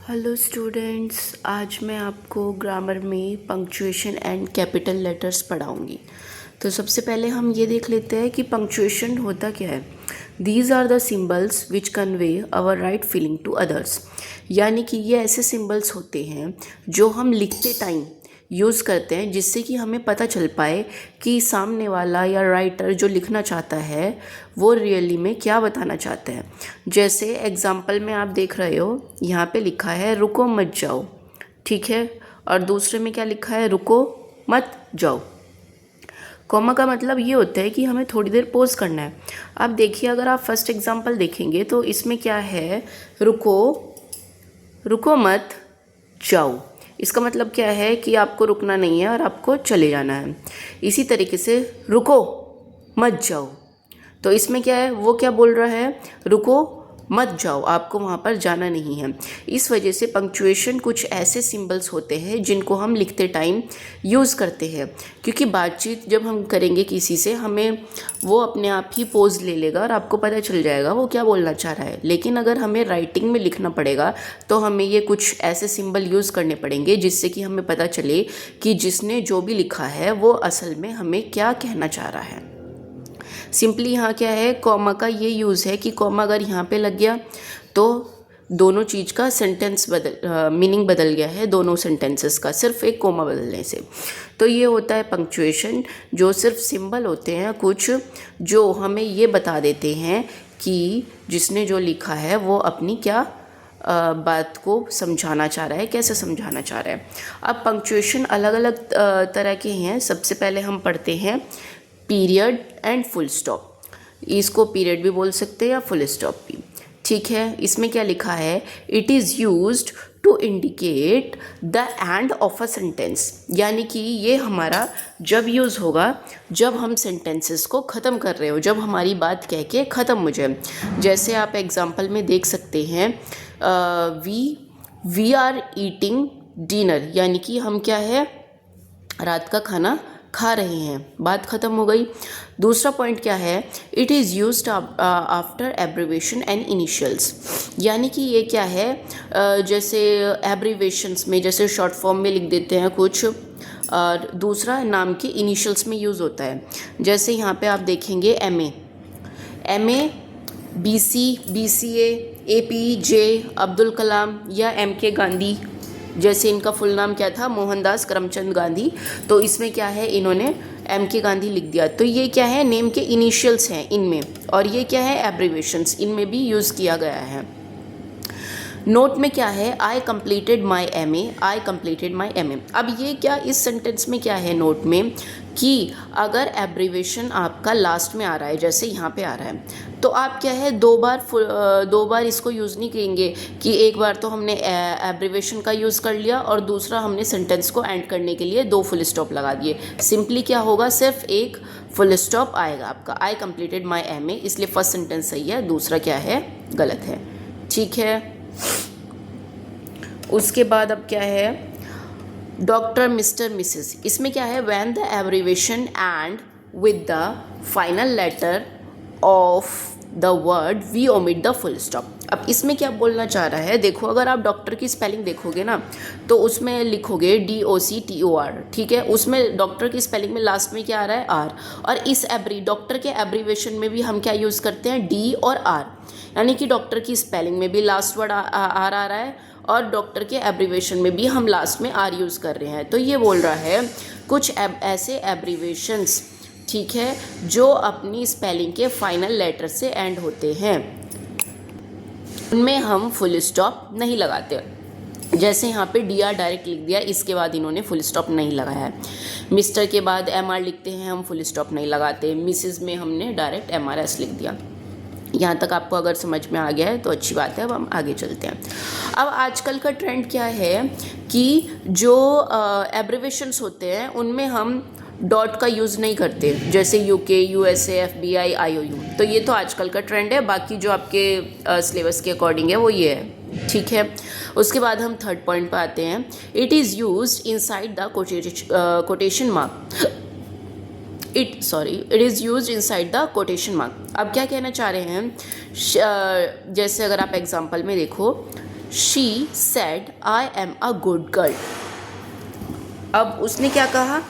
Hello students, आज मैं आपको ग्रामर में पंक्चुएशन एंड कैपिटल लेटर्स पढ़ाऊंगी। तो सबसे पहले हम ये देख लेते हैं कि पंक्चुएशन होता क्या है। These are the symbols which convey our right feeling to others. यानी कि ये ऐसे सिम्बल्स होते हैं जो हम लिखते टाइम यूज़ करते हैं, जिससे कि हमें पता चल पाए कि सामने वाला या राइटर जो लिखना चाहता है वो रियली में क्या बताना चाहते हैं। जैसे एग्जाम्पल में आप देख रहे हो, यहाँ पे लिखा है रुको मत जाओ, ठीक है। और दूसरे में क्या लिखा है, रुको मत जाओ। कॉमा का मतलब ये होता है कि हमें थोड़ी देर पॉज करना है। आप देखिए, अगर आप फर्स्ट एग्जाम्पल देखेंगे तो इसमें क्या है, रुको मत जाओ। इसका मतलब क्या है कि आपको रुकना नहीं है और आपको चले जाना है। इसी तरीके से रुको मत जाओ, तो इसमें क्या है, वो क्या बोल रहा है, रुको मत जाओ, आपको वहाँ पर जाना नहीं है। इस वजह से पंक्चुएशन कुछ ऐसे सिंबल्स होते हैं जिनको हम लिखते टाइम यूज़ करते हैं, क्योंकि बातचीत जब हम करेंगे किसी से, हमें वो अपने आप ही पोज ले लेगा और आपको पता चल जाएगा वो क्या बोलना चाह रहा है। लेकिन अगर हमें राइटिंग में लिखना पड़ेगा तो हमें ये कुछ ऐसे सिंबल यूज़ करने पड़ेंगे जिससे कि हमें पता चले कि जिसने जो भी लिखा है वो असल में हमें क्या कहना चाह रहा है। सिंपली यहाँ क्या है, कॉमा का ये यूज़ है कि कॉमा अगर यहाँ पे लग गया तो दोनों चीज़ का सेंटेंस मीनिंग बदल गया है, दोनों सेंटेंसेस का सिर्फ एक कॉमा बदलने से। तो ये होता है पंक्चुएशन, जो सिर्फ सिंबल होते हैं कुछ जो हमें ये बता देते हैं कि जिसने जो लिखा है वो अपनी क्या बात को समझाना चाह रहा है, कैसे समझाना चाह रहा है। अब पंक्चुएशन अलग अलग तरह के हैं। सबसे पहले हम पढ़ते हैं पीरियड एंड फुल स्टॉप। इसको पीरियड भी बोल सकते हैं या फुल स्टॉप भी, ठीक है। इसमें क्या लिखा है, it is used to indicate the end of a sentence. यानी कि ये हमारा जब यूज़ होगा जब हम सेंटेंसेस को ख़त्म कर रहे हो, जब हमारी बात कह के ख़त्म हो जाए। जैसे आप एग्जाम्पल में देख सकते हैं, वी आर ईटिंग डिनर, यानी कि हम क्या है, रात का खाना खा रहे हैं, बात ख़त्म हो गई। दूसरा पॉइंट क्या है, it is used after abbreviation and initials. यानी कि ये क्या है, जैसे एब्रीवेशंस में जैसे शॉर्ट फॉर्म में लिख देते हैं कुछ, और दूसरा नाम के इनिशियल्स में यूज़ होता है। जैसे यहाँ पे आप देखेंगे M A BC APJ Abdul Kalam या MK गांधी। जैसे इनका फुल नाम क्या था, मोहनदास करमचंद गांधी, तो इसमें क्या है, इन्होंने MK गांधी लिख दिया। तो ये क्या है, नेम के इनिशियल्स हैं इनमें, और ये क्या है, एब्रीवेशंस, इनमें भी यूज़ किया गया है। नोट में क्या है, आई कंप्लीटेड माई MA। अब ये क्या, इस सेंटेंस में क्या है नोट में, कि अगर एब्रीवेशन आपका लास्ट में आ रहा है, जैसे यहाँ पे आ रहा है, तो आप क्या है, दो बार इसको यूज़ नहीं करेंगे कि एक बार तो हमने एब्रीवेशन का यूज़ कर लिया और दूसरा हमने सेंटेंस को एंड करने के लिए 2 फुल स्टॉप लगा दिए। सिंपली क्या होगा, सिर्फ एक फुल स्टॉप आएगा आपका, आई कंप्लीटेड माई MA, इसलिए फर्स्ट सेंटेंस सही है, दूसरा क्या है, गलत है, ठीक है। उसके बाद अब क्या है, डॉक्टर, मिस्टर, मिसेस। इसमें क्या है, when the abbreviation end with the final letter of the word we omit the full stop. अब इसमें क्या बोलना चाह रहा है, देखो अगर आप डॉक्टर की स्पेलिंग देखोगे ना, तो उसमें लिखोगे DOCTOR, ठीक है। उसमें डॉक्टर की स्पेलिंग में लास्ट में क्या आ रहा है, R। और इस डॉक्टर के एब्रीवेशन में भी हम क्या यूज़ करते हैं, D और R। यानी कि डॉक्टर की स्पेलिंग में भी लास्ट वर्ड R आ रहा है, और डॉक्टर के एब्रीवेशन में भी हम लास्ट में R यूज़ कर रहे हैं। तो ये बोल रहा है कुछ ऐसे एब्रीवेशंस, ठीक है, जो अपनी स्पेलिंग के फाइनल लेटर से एंड होते हैं, उनमें हम फुल स्टॉप नहीं लगाते। जैसे यहाँ पे DR डायरेक्ट लिख दिया, इसके बाद इन्होंने फुल स्टॉप नहीं लगाया है। मिस्टर के बाद MR लिखते हैं, हम फुल स्टॉप नहीं लगाते। मिसेस में हमने डायरेक्ट MRS लिख दिया। यहाँ तक आपको अगर समझ में आ गया है तो अच्छी बात है। अब हम आगे चलते हैं। अब आजकल का ट्रेंड क्या है कि जो एब्रीवेशंस होते हैं उनमें हम डॉट का यूज़ नहीं करते, जैसे UK, USA, FBI, IOU। तो ये तो आजकल का ट्रेंड है, बाकी जो आपके सिलेबस के अकॉर्डिंग है वो ये है, ठीक है। उसके बाद हम थर्ड पॉइंट पर आते हैं, it is used inside the quotation mark. It is used inside the quotation mark. अब क्या कहना चाह रहे हैं, जैसे अगर आप एग्जांपल में देखो, she said I am a good girl. अब उसने क्या कहा,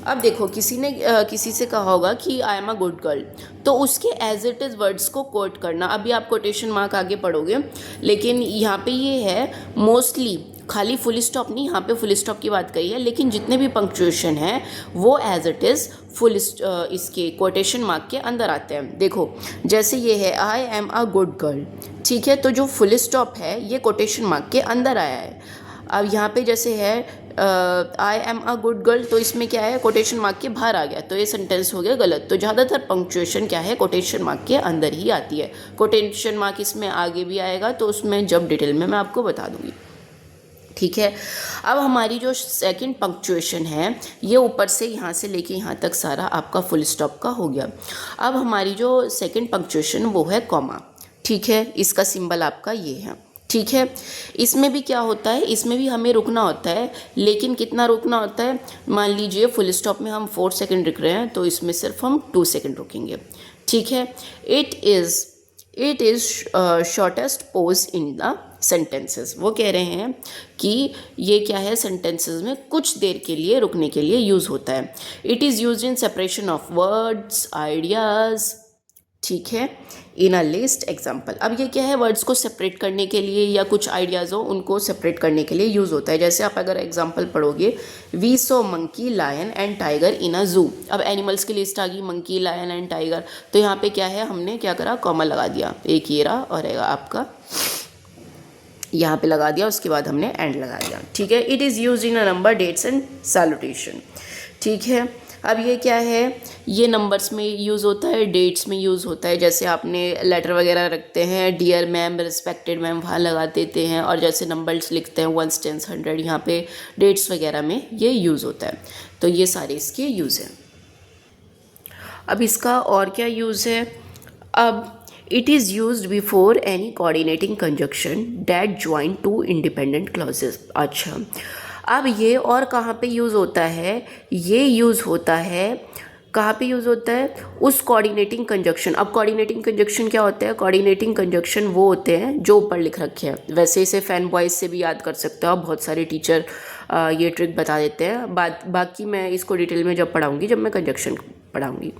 अब देखो किसी ने किसी से कहा होगा कि I am a good girl, तो उसके एज इट इज़ वर्ड्स को कोट करना। अभी आप कोटेशन मार्क आगे पढ़ोगे, लेकिन यहाँ पे ये है मोस्टली खाली फुल स्टॉप नहीं, यहाँ पे फुल स्टॉप की बात कही है, लेकिन जितने भी पंक्चुएशन है वो एज इट इज़ फुल इसके कोटेशन मार्क के अंदर आते हैं। देखो जैसे ये है I am a good girl, ठीक है, तो जो फुल स्टॉप है ये कोटेशन मार्क के अंदर आया है। अब यहाँ पे जैसे है I am a good girl, तो इसमें क्या है कोटेशन मार्क के बाहर आ गया, तो ये सेंटेंस हो गया गलत। तो ज़्यादातर पंक्चुएशन क्या है कोटेशन मार्क के अंदर ही आती है। कोटेशन मार्क इसमें आगे भी आएगा, तो उसमें जब डिटेल में मैं आपको बता दूंगी, ठीक है। अब हमारी जो सेकंड पंक्चुएशन है ये ऊपर से यहाँ से लेके यहाँ तक सारा आपका फुल स्टॉप का हो गया। अब हमारी जो सेकंड पंक्चुएशन वो है कॉमा, ठीक है, इसका सिंबल आपका ये है, ठीक है। इसमें भी क्या होता है, इसमें भी हमें रुकना होता है, लेकिन कितना रुकना होता है, मान लीजिए फुल स्टॉप में हम 4 सेकंड रुक रहे हैं, तो इसमें सिर्फ हम 2 सेकंड रुकेंगे, ठीक है। It is shortest pose in the sentences. वो कह रहे हैं कि ये क्या है सेंटेंसेस में कुछ देर के लिए रुकने के लिए यूज़ होता है। It is use in separation of words ideas, ठीक है, इन अ लिस्ट एग्जाम्पल। अब ये क्या है, वर्ड्स को सेपरेट करने के लिए या कुछ आइडियाज़ हो उनको सेपरेट करने के लिए यूज़ होता है। जैसे आप अगर एग्जाम्पल पढ़ोगे, we saw monkey lion and tiger in a zoo. अब एनिमल्स की लिस्ट आ गई, मंकी लायन एंड टाइगर, तो यहाँ पे क्या है, हमने क्या करा, कॉमा लगा दिया, एक ये रहा और आपका यहाँ पे लगा दिया, उसके बाद हमने एंड लगा दिया, ठीक है। It is use in a number, dates and salutation, ठीक है। अब ये क्या है, ये नंबर्स में यूज़ होता है, डेट्स में यूज़ होता है। जैसे आपने लेटर वगैरह रखते हैं, डियर मैम, रिस्पेक्टेड मैम, वहाँ लगा देते हैं, और जैसे नंबर्स लिखते हैं 1 10 100, यहाँ पे डेट्स वगैरह में ये यूज़ होता है। तो ये सारे इसके यूज़ हैं। अब इसका और क्या यूज़ है, अब it is use before any coordinating conjunction that join two independent clauses. अच्छा, अब ये और कहाँ पे यूज़ होता है, ये यूज़ होता है, कहाँ पे यूज़ होता है, उस कोऑर्डिनेटिंग कंजक्शन। अब कोऑर्डिनेटिंग कंजक्शन क्या होता है, कोऑर्डिनेटिंग कंजक्शन वो होते हैं जो ऊपर लिख रखे हैं। वैसे इसे फैन बॉयज़ से भी याद कर सकते हो, बहुत सारे टीचर ये ट्रिक बता देते हैं। बाकी मैं इसको डिटेल में जब पढ़ाऊँगी, जब मैं कंजक्शन पढ़ाऊँगी,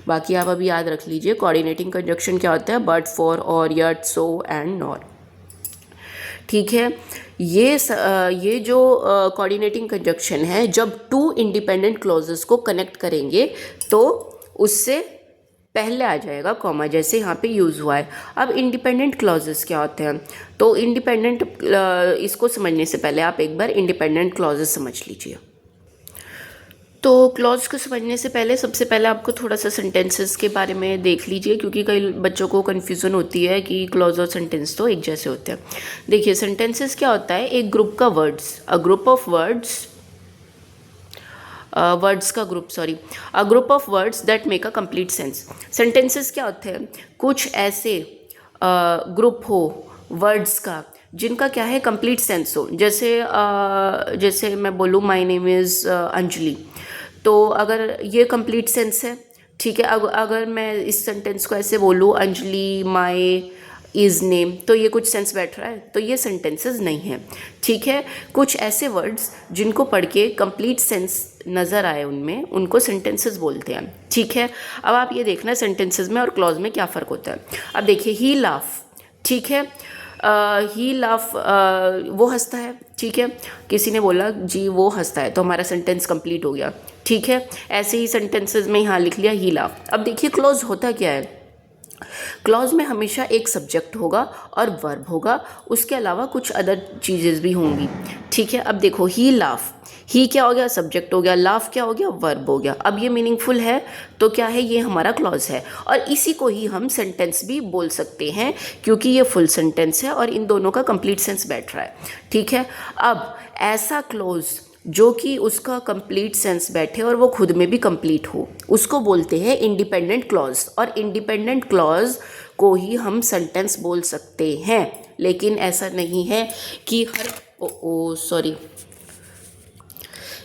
बाकी आप अभी याद रख लीजिए। कोऑर्डिनेटिंग कंजक्शन क्या होता है, बट, फॉर, और, यट, सो एंड नॉर, ठीक है। ये जो कोऑर्डिनेटिंग कंजक्शन है, जब 2 इंडिपेंडेंट क्लॉजेस को कनेक्ट करेंगे तो उससे पहले आ जाएगा कॉमा, जैसे यहाँ पे यूज़ हुआ है। अब इंडिपेंडेंट क्लॉजेस क्या होते हैं, तो इंडिपेंडेंट इसको समझने से पहले आप एक बार इंडिपेंडेंट क्लॉजेस समझ लीजिए। तो क्लॉज को समझने से पहले सबसे पहले आपको थोड़ा सा सेंटेंसेस के बारे में देख लीजिए, क्योंकि कई बच्चों को कन्फ्यूज़न होती है कि क्लॉज और सेंटेंस तो एक जैसे होते हैं। देखिए सेंटेंसेस क्या होता है, एक ग्रुप का words, a group of words, a group of words that make a complete sense. Sentences क्या होते हैं, कुछ ऐसे ग्रुप हो वर्ड्स का जिनका क्या है कंप्लीट सेंस हो। जैसे मैं बोलूँ माय नेम इज़ अंजलि, तो अगर ये कंप्लीट सेंस है, ठीक है। अगर मैं इस सेंटेंस को ऐसे बोलूँ अंजलि माय इज़ नेम, तो ये कुछ सेंस बैठ रहा है, तो ये सेंटेंसेस नहीं है, ठीक है। कुछ ऐसे वर्ड्स जिनको पढ़ के कंप्लीट सेंस नज़र आए उनमें, उनको सेंटेंसेस बोलते हैं, ठीक है। अब आप ये देखना सेंटेंसेस में और क्लॉज में क्या फ़र्क होता है। अब देखिए ही लाफ, ठीक है, ही लाफ, वो हंसता है, ठीक है। किसी ने बोला जी वो हंसता है, तो हमारा सेंटेंस कंप्लीट हो गया, ठीक है। ऐसे ही सेंटेंसेस में यहाँ लिख लिया ही लाफ। अब देखिए क्लॉज होता क्या है, क्लॉज में हमेशा एक सब्जेक्ट होगा और वर्ब होगा, उसके अलावा कुछ अदर चीज़ें भी होंगी, ठीक है। अब देखो ही लाफ, ही क्या हो गया, सब्जेक्ट हो गया, लाफ क्या हो गया, वर्ब हो गया। अब ये मीनिंगफुल है तो क्या है, ये हमारा क्लॉज है, और इसी को ही हम सेंटेंस भी बोल सकते हैं, क्योंकि ये फुल सेंटेंस है और इन दोनों का कंप्लीट सेंस बैठ रहा है, ठीक है। अब ऐसा क्लॉज जो कि उसका कंप्लीट सेंस बैठे और वो खुद में भी कंप्लीट हो, उसको बोलते हैं इंडिपेंडेंट क्लॉज, और इंडिपेंडेंट क्लॉज को ही हम सेंटेंस बोल सकते हैं। लेकिन ऐसा नहीं है कि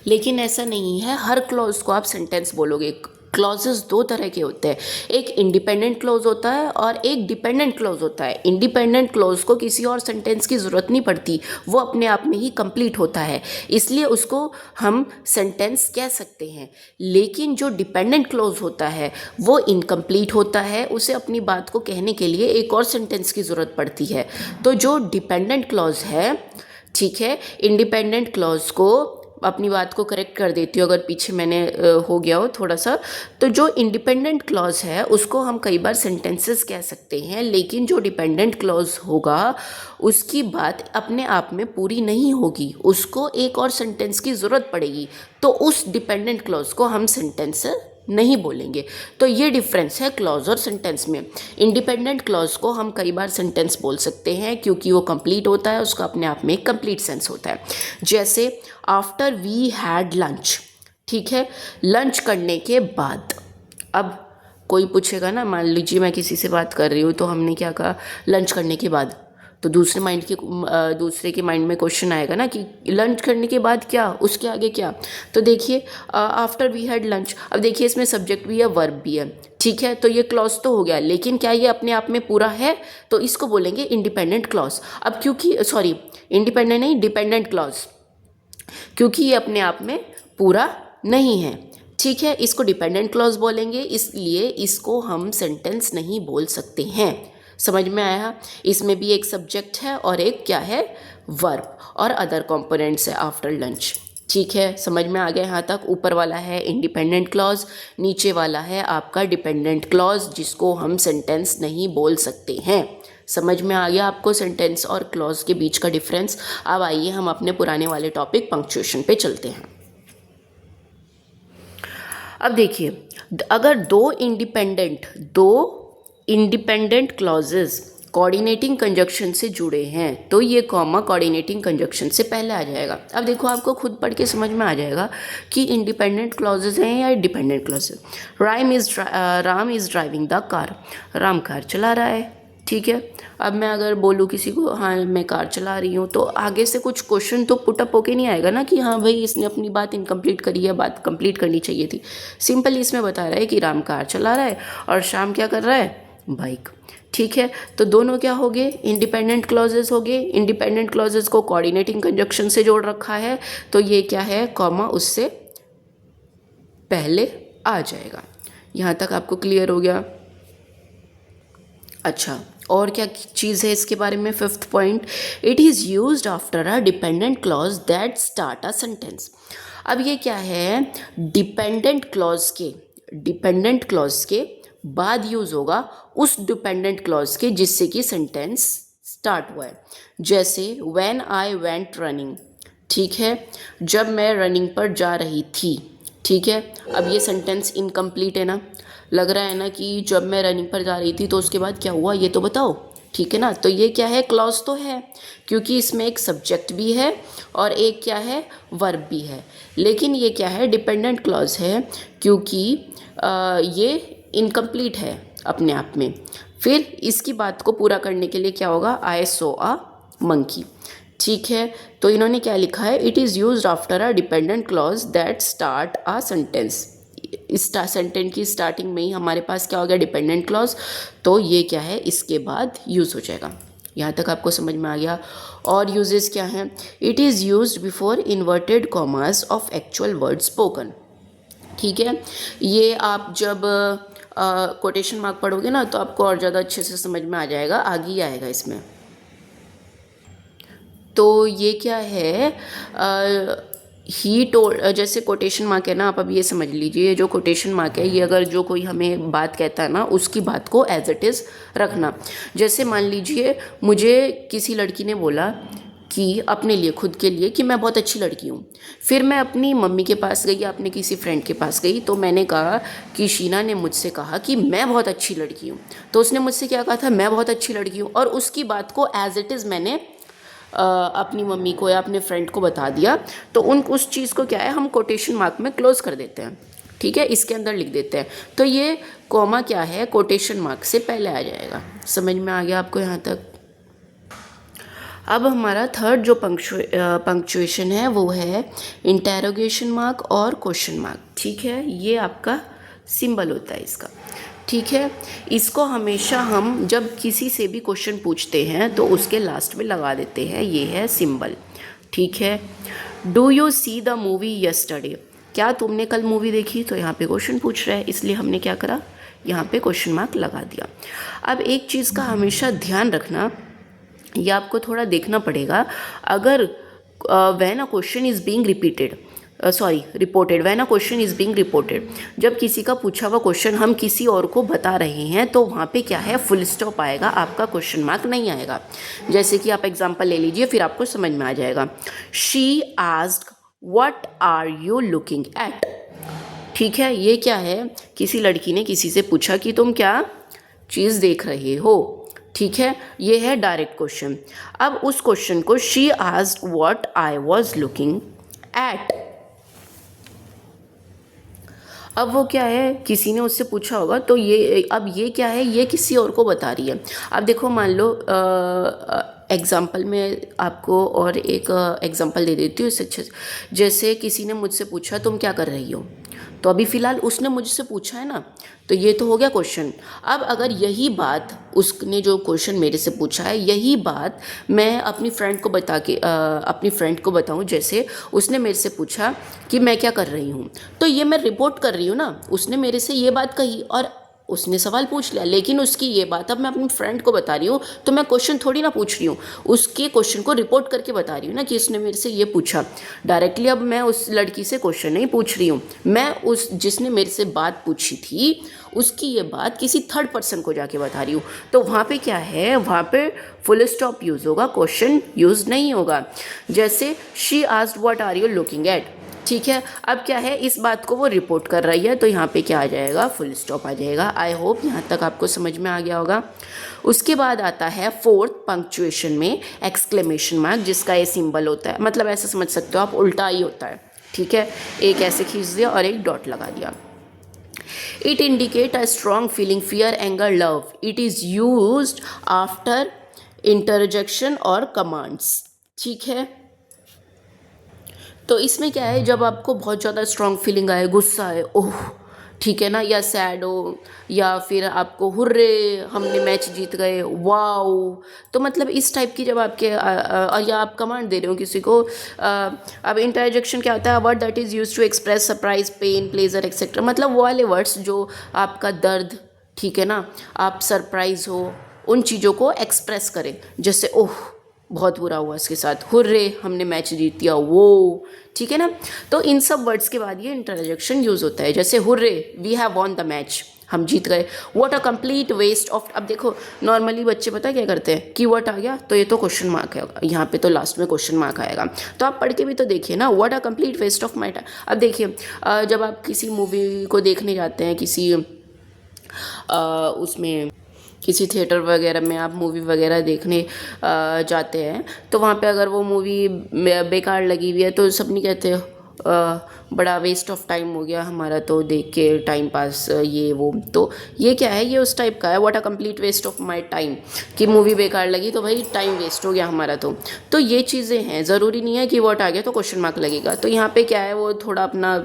लेकिन ऐसा नहीं है हर क्लॉज को आप सेंटेंस बोलोगे। क्लॉजेस दो तरह के होते हैं, एक इंडिपेंडेंट क्लॉज होता है और एक डिपेंडेंट क्लॉज होता है। इंडिपेंडेंट क्लॉज को किसी और सेंटेंस की ज़रूरत नहीं पड़ती, वो अपने आप में ही कंप्लीट होता है, इसलिए उसको हम सेंटेंस कह सकते हैं। लेकिन जो डिपेंडेंट क्लॉज होता है वो इनकम्प्लीट होता है, उसे अपनी बात को कहने के लिए एक और सेंटेंस की ज़रूरत पड़ती है। तो जो डिपेंडेंट क्लॉज है, ठीक है, इंडिपेंडेंट क्लॉज को अपनी बात को करेक्ट कर देती हूँ अगर पीछे मैंने हो गया हो थोड़ा सा। तो जो इंडिपेंडेंट क्लॉज है उसको हम कई बार सेंटेंसेस कह सकते हैं, लेकिन जो डिपेंडेंट क्लॉज होगा उसकी बात अपने आप में पूरी नहीं होगी, उसको एक और सेंटेंस की ज़रूरत पड़ेगी, तो उस डिपेंडेंट क्लॉज को हम सेंटेंस नहीं बोलेंगे। तो ये डिफरेंस है क्लॉज और सेंटेंस में। इंडिपेंडेंट क्लॉज को हम कई बार सेंटेंस बोल सकते हैं क्योंकि वो कंप्लीट होता है, उसका अपने आप में एक कंप्लीट सेंस होता है। जैसे आफ्टर वी हैड लंच, ठीक है, लंच करने के बाद। अब कोई पूछेगा ना, मान लीजिए मैं किसी से बात कर रही हूँ तो हमने क्या कहा, लंच करने के बाद, तो दूसरे के माइंड में क्वेश्चन आएगा ना कि लंच करने के बाद क्या, उसके आगे क्या। तो देखिए आफ्टर वी हैड लंच, अब देखिए इसमें सब्जेक्ट भी है वर्ब भी है, ठीक है, तो ये क्लॉज तो हो गया, लेकिन क्या ये अपने आप में पूरा है, तो इसको बोलेंगे इंडिपेंडेंट क्लॉज। अब क्योंकि इंडिपेंडेंट नहीं, डिपेंडेंट क्लॉज, क्योंकि ये अपने आप में पूरा नहीं है, ठीक है, इसको डिपेंडेंट क्लॉज बोलेंगे, इसलिए इसको हम सेंटेंस नहीं बोल सकते हैं। समझ में आया? इसमें भी एक सब्जेक्ट है और एक क्या है, वर्ब, और अदर कंपोनेंट्स है आफ्टर लंच, ठीक है, समझ में आ गया यहाँ तक। ऊपर वाला है इंडिपेंडेंट क्लॉज, नीचे वाला है आपका डिपेंडेंट क्लॉज, जिसको हम सेंटेंस नहीं बोल सकते हैं। समझ में आ गया आपको सेंटेंस और क्लॉज के बीच का डिफरेंस। अब आइए हम अपने पुराने वाले टॉपिक पंक्चुएशन पे चलते हैं। अब देखिए, अगर दो इंडिपेंडेंट क्लॉजेस कोऑर्डिनेटिंग कंजक्शन से जुड़े हैं तो ये कॉमा कोऑर्डिनेटिंग कंजक्शन से पहले आ जाएगा। अब देखो, आपको खुद पढ़ के समझ में आ जाएगा कि इंडिपेंडेंट क्लॉजेस हैं या dependent clauses. Ram is driving the car, Ram car चला रहा है, ठीक है। अब मैं अगर बोलूँ किसी को, हाँ मैं कार चला रही हूँ, तो आगे से कुछ क्वेश्चन तो पुटअप होके नहीं आएगा ना कि हाँ भाई इसने अपनी बात इनकम्प्लीट करी है, बात कंप्लीट करनी चाहिए थी। सिंपल इसमें बता रहा है कि राम कार चला रहा है और श्याम क्या कर रहा है, बाइक, ठीक है। तो दोनों क्या हो गए, इंडिपेंडेंट क्लॉजेस हो गए। इंडिपेंडेंट क्लॉजेस को कोऑर्डिनेटिंग कंजक्शन से जोड़ रखा है, तो ये क्या है, कॉमा उससे पहले आ जाएगा। यहाँ तक आपको क्लियर हो गया? अच्छा, और क्या चीज़ है इसके बारे में? Fifth point, it is used after a dependent clause that start a sentence. अब ये क्या है, डिपेंडेंट क्लॉज के बाद यूज़ होगा उस डिपेंडेंट क्लॉज के जिससे कि सेंटेंस स्टार्ट हुआ है। जैसे व्हेन आई वेंट रनिंग, ठीक है, जब मैं रनिंग पर जा रही थी, ठीक है। अब ये सेंटेंस इनकम्प्लीट है ना, लग रहा है ना कि जब मैं रनिंग पर जा रही थी तो उसके बाद क्या हुआ, ये तो बताओ, ठीक है ना। तो ये क्या है, क्लॉज तो है, क्योंकि इसमें एक सब्जेक्ट भी है और एक क्या है, वर्ब भी है। लेकिन ये क्या है, डिपेंडेंट क्लॉज है, क्योंकि ये इनकम्प्लीट है अपने आप में। फिर इसकी बात को पूरा करने के लिए क्या होगा, आई सॉ अ मंकी, ठीक है। तो इन्होंने क्या लिखा है, it is used after a dependent clause that start a sentence. इस सेंटेंस की स्टार्टिंग में ही हमारे पास क्या हो गया, डिपेंडेंट क्लॉज, तो ये क्या है, इसके बाद यूज़ हो जाएगा। यहाँ तक आपको समझ में आ गया। और यूजेस क्या हैं, it is used before inverted commas of actual word spoken, ठीक है। ये आप जब कोटेशन मार्क पढ़ोगे ना तो आपको और ज़्यादा अच्छे से समझ में आ जाएगा, आगे ही आएगा इसमें। तो ये क्या है, ही टोल्ड, जैसे कोटेशन मार्क है ना, आप अब ये समझ लीजिए, जो कोटेशन मार्क है ये अगर जो कोई हमें बात कहता है ना उसकी बात को एज इट इज़ रखना। जैसे मान लीजिए मुझे किसी लड़की ने बोला कि अपने लिए, खुद के लिए, कि मैं बहुत अच्छी लड़की हूँ। फिर मैं अपनी मम्मी के पास गई या अपने किसी फ्रेंड के पास गई, तो मैंने कहा कि शीना ने मुझसे कहा कि मैं बहुत अच्छी लड़की हूँ। तो उसने मुझसे क्या कहा था, मैं बहुत अच्छी लड़की हूँ, और उसकी बात को एज इट इज़ मैंने अपनी मम्मी को या अपने फ्रेंड को बता दिया। तो उस चीज़ को क्या है, हम कोटेशन मार्क में क्लोज कर देते हैं, ठीक है, इसके अंदर लिख देते हैं। तो ये कॉमा क्या है, कोटेशन मार्क से पहले आ जाएगा। समझ में आ गया आपको यहाँ तक? अब हमारा थर्ड जो पंक्चुएशन है वो है इंटेरोगेशन मार्क और क्वेश्चन मार्क, ठीक है। ये आपका सिंबल होता है इसका। ठीक है, इसको हमेशा हम जब किसी से भी क्वेश्चन पूछते हैं तो उसके लास्ट में लगा देते हैं, ये है सिंबल। ठीक है, do you see the movie yesterday, क्या तुमने कल मूवी देखी? तो यहाँ पे क्वेश्चन पूछ रहा है, इसलिए हमने क्या करा, यहाँ पे क्वेश्चन मार्क लगा दिया। अब एक चीज़ का हमेशा ध्यान रखना, ये आपको थोड़ा देखना पड़ेगा, अगर when a question is being reported, when a question is being reported, जब किसी का पूछा हुआ क्वेश्चन हम किसी और को बता रहे हैं तो वहाँ पे क्या है, फुल स्टॉप आएगा, आपका क्वेश्चन मार्क नहीं आएगा। जैसे कि आप एग्जांपल ले लीजिए, फिर आपको समझ में आ जाएगा। She asked what are you looking at. ठीक है, ये क्या है, किसी लड़की ने किसी से पूछा कि तुम क्या चीज़ देख रहे हो। ठीक है, ये है डायरेक्ट क्वेश्चन। अब उस क्वेश्चन को she asked what I was looking at, अब वो क्या है, किसी ने उससे पूछा होगा, तो ये अब ये क्या है, ये किसी और को बता रही है। अब देखो, मान लो एग्ज़ाम्पल में आपको और एक एग्ज़ाम्पल दे देती हूँ इससे अच्छे से। जैसे किसी ने मुझसे पूछा तुम क्या कर रही हो, तो अभी फ़िलहाल उसने मुझसे पूछा है ना, तो ये तो हो गया क्वेश्चन। अब अगर यही बात, उसने जो क्वेश्चन मेरे से पूछा है, यही बात मैं अपनी फ्रेंड को बताऊं, जैसे उसने मेरे से पूछा कि मैं क्या कर रही हूँ, तो ये मैं रिपोर्ट कर रही हूँ ना, उसने मेरे से ये बात कही और उसने सवाल पूछ लिया, लेकिन उसकी ये बात अब मैं अपनी फ्रेंड को बता रही हूँ, तो मैं क्वेश्चन थोड़ी ना पूछ रही हूँ, उसके क्वेश्चन को रिपोर्ट करके बता रही हूँ ना कि उसने मेरे से ये पूछा। डायरेक्टली अब मैं उस लड़की से क्वेश्चन नहीं पूछ रही हूँ, मैं उस जिसने मेरे से बात पूछी थी उसकी ये बात किसी थर्ड पर्सन को जाके बता रही हूँ। तो वहाँ पे क्या है, वहाँ पे फुल स्टॉप यूज़ होगा, क्वेश्चन यूज़ नहीं होगा। जैसे she asked what are you looking at. ठीक है, अब क्या है, इस बात को वो रिपोर्ट कर रही है, तो यहाँ पे क्या आ जाएगा, फुल स्टॉप आ जाएगा। आई होप यहाँ तक आपको समझ में आ गया होगा। उसके बाद आता है फोर्थ, पंक्चुएशन में एक्सक्लेमेशन मार्क, जिसका ये सिंबल होता है, मतलब ऐसा समझ सकते हो आप, उल्टा ही होता है। ठीक है, एक ऐसे खींच दिया और एक डॉट लगा दिया। It indicate a strong feeling, fear, anger, love. It is used after interjection और कमांड्स। ठीक है, तो इसमें क्या है, जब आपको बहुत ज़्यादा स्ट्रॉन्ग फीलिंग आए, गुस्सा है, ओह, ठीक है ना, या सैड हो, या फिर आपको हुर्रे हमने मैच जीत गए, वाओ, तो मतलब इस टाइप की जब आपके या आप कमांड दे रहे हो किसी को। अब इंटरजेक्शन क्या होता है, word that is use to express surprise, pain, pleasure etcetera, मतलब वो वाले वर्ड्स जो आपका दर्द, ठीक है ना, आप सरप्राइज हो, उन चीज़ों को एक्सप्रेस करें। जैसे ओह, बहुत बुरा हुआ इसके साथ, हुर्रे हमने मैच जीत दिया, वो, ठीक है ना। तो इन सब वर्ड्स के बाद ये इंटरजेक्शन यूज़ होता है। जैसे hurray we have won the match, हम जीत गए। What a complete waste of, अब देखो नॉर्मली बच्चे पता क्या करते हैं, कीवर्ड आ गया तो ये तो क्वेश्चन मार्क है, यहाँ पे तो लास्ट में क्वेश्चन मार्क आएगा, तो आप पढ़ के भी तो देखिए ना, what a complete waste of my time. अब देखिए, जब आप किसी मूवी को देखने जाते हैं, किसी उसमें किसी थिएटर वगैरह में आप मूवी वगैरह देखने जाते हैं, तो वहाँ पे अगर वो मूवी बेकार लगी हुई है तो सब नहीं कहते बड़ा वेस्ट ऑफ टाइम हो गया हमारा तो देख के, टाइम पास, ये वो। तो ये क्या है, ये उस टाइप का है, what a complete waste of my time, कि मूवी बेकार लगी तो भाई टाइम वेस्ट हो गया हमारा। तो ये चीज़ें हैं, ज़रूरी नहीं है कि व्हाट आ गया तो क्वेश्चन मार्क लगेगा। तो यहाँ पे क्या है, वो थोड़ा अपना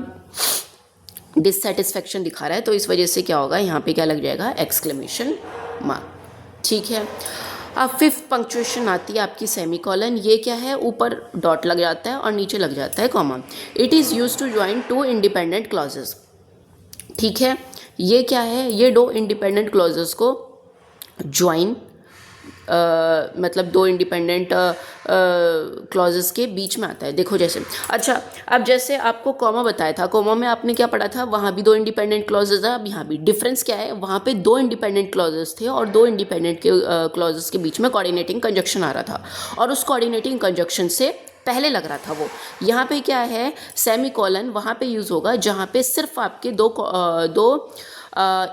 डिससेटिस्फैक्शन दिखा रहा है, तो इस वजह से क्या होगा, यहाँ पे क्या लग जाएगा, एक्सक्लेमेशन मार्क। ठीक है, अब फिफ्थ पंक्चुएशन आती है आपकी सेमीकोलन। ये क्या है, ऊपर डॉट लग जाता है और नीचे लग जाता है comma. It is use to join two independent clauses. ठीक है, ये क्या है, ये दो इंडिपेंडेंट क्लॉजेस को ज्वाइन, मतलब दो इंडिपेंडेंट क्लॉजेस के बीच में आता है। देखो जैसे, अच्छा, अब जैसे आपको कॉमा बताया था, कॉमा में आपने क्या पढ़ा था, वहाँ भी दो इंडिपेंडेंट क्लॉजेस है। अब यहाँ भी डिफरेंस क्या है, वहाँ पे दो इंडिपेंडेंट क्लॉजेस थे और दो इंडिपेंडेंट के क्लॉजेस के बीच में कोऑर्डिनेटिंग कंजक्शन आ रहा था, और उस कोऑर्डिनेटिंग कंजक्शन से पहले लग रहा था वो। यहाँ पे क्या है, सेमीकोलन वहाँ पे यूज़ होगा जहाँ पे सिर्फ आपके दो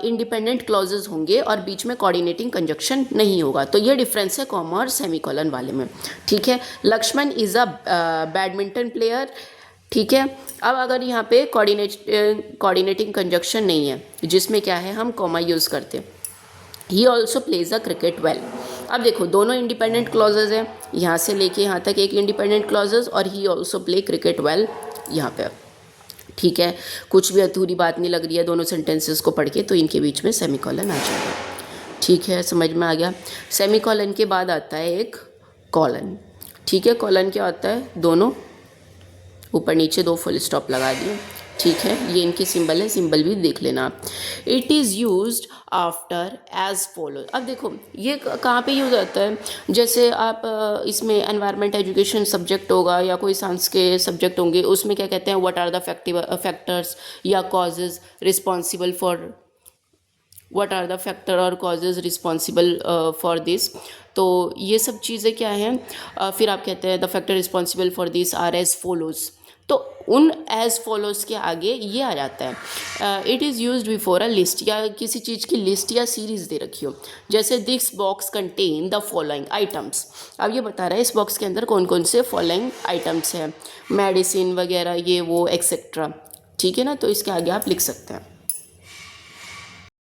इंडिपेंडेंट क्लॉजेज होंगे और बीच में कोऑर्डिनेटिंग कंजक्शन नहीं होगा। तो ये डिफरेंस है कॉमा और सेमीकोलन वाले में। ठीक है, Lakshman is a badminton player. ठीक है, अब अगर यहाँ पे कोऑर्डिनेटिंग कंजक्शन नहीं है, जिसमें क्या है, हम कॉमा यूज़ करते हैं। He also plays a cricket well. अब देखो दोनों इंडिपेंडेंट क्लॉजेज हैं, यहाँ से लेके यहाँ तक एक इंडिपेंडेंट क्लॉजेज, और he also play cricket well यहाँ पे। ठीक है, कुछ भी अधूरी बात नहीं लग रही है दोनों सेंटेंसेस को पढ़ के, तो इनके बीच में सेमीकोलन आ जाएगा। ठीक है, समझ में आ गया। सेमीकोलन के बाद आता है एक कॉलन। ठीक है, कॉलन क्या होता है, दोनों ऊपर नीचे दो फुल स्टॉप लगा दिए। ठीक है, ये इनकी सिंबल है, सिंबल भी देख लेना। It is used after as follow. अब देखो ये कहाँ पे यूज़ होता है, जैसे आप इसमें एनवायरनमेंट एजुकेशन सब्जेक्ट होगा या कोई साइंस के सब्जेक्ट होंगे, उसमें क्या कहते हैं, व्हाट आर द फैक्टर्स या causes responsible for, what are the factor और कॉजेज रिस्पॉन्सिबल फॉर दिस। तो ये सब चीज़ें क्या हैं, फिर आप कहते हैं the factor responsible for this are as follows. तो उन एज फॉलोज के आगे ये आ जाता है। It is used before a list, या किसी चीज़ की लिस्ट या सीरीज़ दे रखी हो, जैसे this box contain the following items. अब ये बता रहा है इस बॉक्स के अंदर कौन कौन से फॉलोइंग आइटम्स हैं, मेडिसिन वगैरह ये वो एक्सेट्रा। ठीक है ना, तो इसके आगे आप लिख सकते हैं।